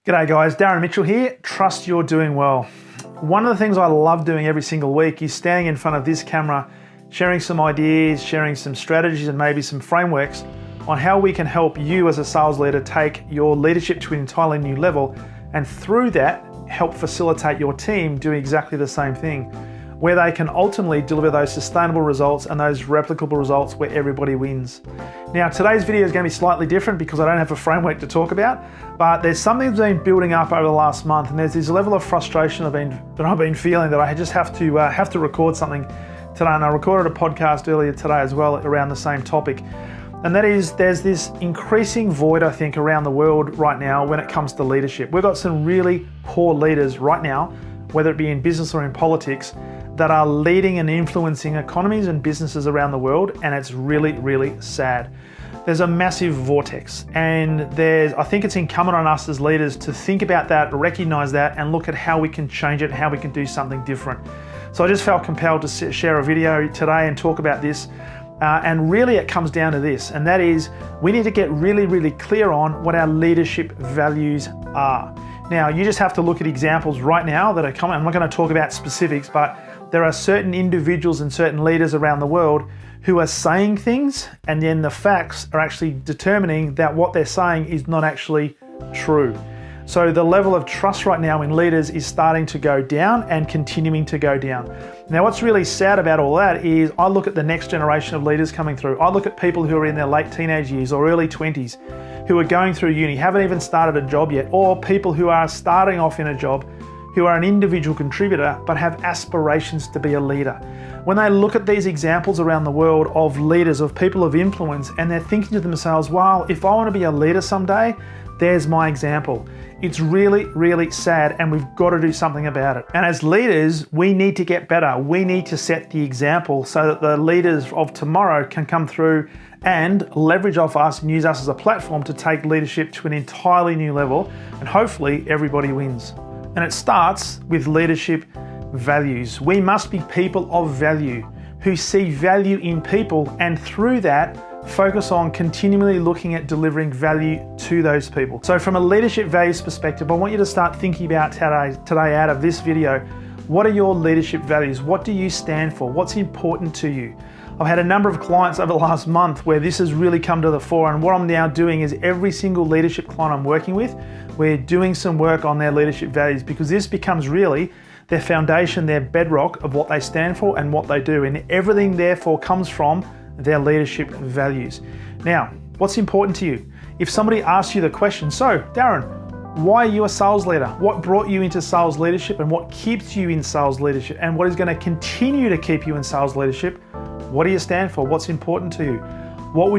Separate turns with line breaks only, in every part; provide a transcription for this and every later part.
G'day guys, Darren Mitchell here. Trust you're doing well. One of the things I love doing every single week is standing in front of this camera, sharing some ideas, sharing some strategies and maybe some frameworks on how we can help you as a sales leader take your leadership to an entirely new level, and through that, help facilitate your team doing exactly the same thing, where they can ultimately deliver those sustainable results and those replicable results where everybody wins. Now, today's video is going to be slightly different because I don't have a framework to talk about, but there's something that's been building up over the last month, and there's this level of frustration I've been feeling that I just have to record something today. And I recorded a podcast earlier today as well around the same topic. And that is, there's this increasing void, I think, around the world right now when it comes to leadership. We've got some really poor leaders right now, whether it be in business or in politics, that are leading and influencing economies and businesses around the world, and it's really, really sad. There's a massive vortex, and I think it's incumbent on us as leaders to think about that, recognize that, and look at how we can change it, how we can do something different. So I just felt compelled to share a video today and talk about this. And really it comes down to this, and that is we need to get really, really clear on what our leadership values are. Now, you just have to look at examples right now that are coming. I'm not going to talk about specifics, but there are certain individuals and certain leaders around the world who are saying things, and then the facts are actually determining that what they're saying is not actually true. So the level of trust right now in leaders is starting to go down and continuing to go down. Now, what's really sad about all that is I look at the next generation of leaders coming through. I look at people who are in their late teenage years or early 20s who are going through uni, haven't even started a job yet, or people who are starting off in a job, who are an individual contributor but have aspirations to be a leader. When they look at these examples around the world of leaders, of people of influence, and they're thinking to themselves, well, if I want to be a leader someday, there's my example. It's really, really sad, and we've got to do something about it. And as leaders, we need to get better. We need to set the example so that the leaders of tomorrow can come through and leverage off us and use us as a platform to take leadership to an entirely new level, and hopefully everybody wins. And it starts with leadership values. We must be people of value who see value in people, and through that, focus on continually looking at delivering value to those people. So from a leadership values perspective, I want you to start thinking about today out of this video, what are your leadership values? What do you stand for? What's important to you? I've had a number of clients over the last month where this has really come to the fore, and what I'm now doing is every single leadership client I'm working with, we're doing some work on their leadership values, because this becomes really their foundation, their bedrock of what they stand for and what they do, and everything therefore comes from their leadership values. Now, what's important to you? If somebody asks you the question, so Darren, why are you a sales leader? What brought you into sales leadership, and what keeps you in sales leadership, and what is going to continue to keep you in sales leadership? What do you stand for? What's important to you? How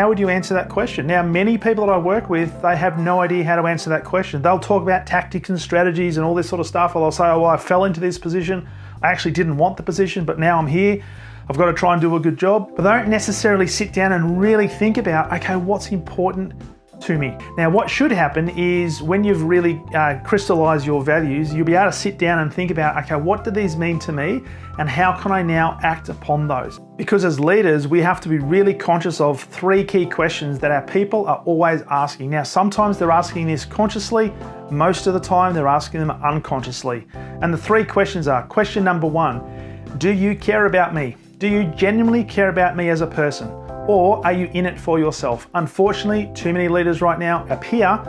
would you answer that question? Now, many people that I work with, they have no idea how to answer that question. They'll talk about tactics and strategies and all this sort of stuff, or they'll say, oh, well, I fell into this position. I actually didn't want the position, but now I'm here. I've got to try and do a good job. But they don't necessarily sit down and really think about, okay, what's important to me? Now, what should happen is when you've really crystallized your values, you'll be able to sit down and think about, okay, what do these mean to me, and how can I now act upon those? Because as leaders, we have to be really conscious of three key questions that our people are always asking. Now, sometimes they're asking this consciously, most of the time they're asking them unconsciously. And the three questions are, question number one, do you care about me? Do you genuinely care about me as a person? Or are you in it for yourself? Unfortunately, too many leaders right now appear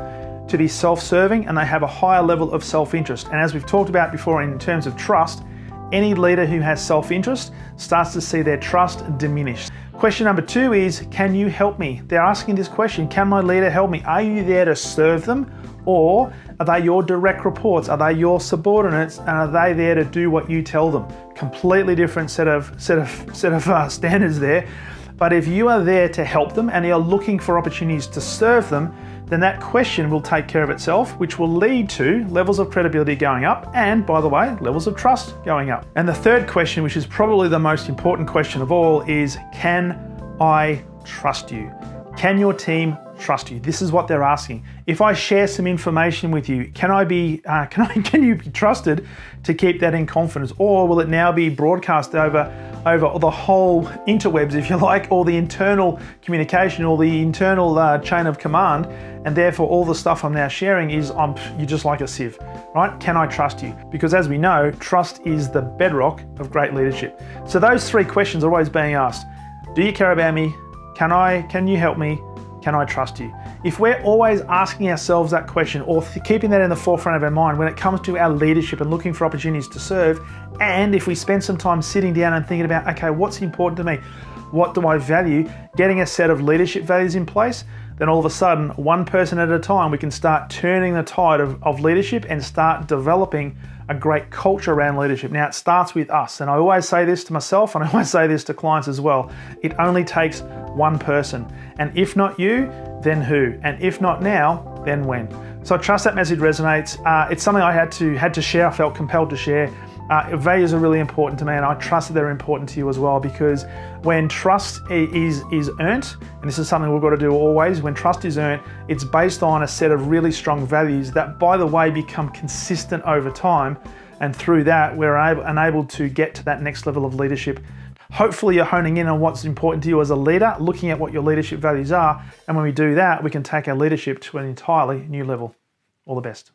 to be self-serving, and they have a higher level of self-interest. And as we've talked about before in terms of trust, any leader who has self-interest starts to see their trust diminish. Question number two is, can you help me? They're asking this question, can my leader help me? Are you there to serve them? Or are they your direct reports? Are they your subordinates? And are they there to do what you tell them? Completely different set of standards there. But if you are there to help them and you're looking for opportunities to serve them, then that question will take care of itself, which will lead to levels of credibility going up, and by the way, levels of trust going up. And the third question, which is probably the most important question of all, is, can I trust you? Can your team trust you? This is what they're asking. If I share some information with you, can you be trusted to keep that in confidence, or will it now be broadcast over the whole interwebs, if you like, or the internal communication, or the internal chain of command, and therefore all the stuff I'm now sharing is you're just like a sieve, right? Can I trust you? Because as we know, trust is the bedrock of great leadership. So those three questions are always being asked. Do you care about me? Can you help me? Can I trust you? If we're always asking ourselves that question, or keeping that in the forefront of our mind when it comes to our leadership and looking for opportunities to serve, and if we spend some time sitting down and thinking about, okay, what's important to me? What do I value? Getting a set of leadership values in place, then all of a sudden, one person at a time, we can start turning the tide of leadership and start developing a great culture around leadership. Now, it starts with us, and I always say this to myself, and I always say this to clients as well. It only takes one person, and if not you, then who? And if not now, then when? So I trust that message resonates. It's something I had to share. I felt compelled to share. Values are really important to me, and I trust that they're important to you as well, because when trust is earned, and this is something we've got to do always, when trust is earned, it's based on a set of really strong values that, by the way, become consistent over time, and through that, we're enabled to get to that next level of leadership. Hopefully you're honing in on what's important to you as a leader, looking at what your leadership values are, and when we do that, we can take our leadership to an entirely new level. All the best.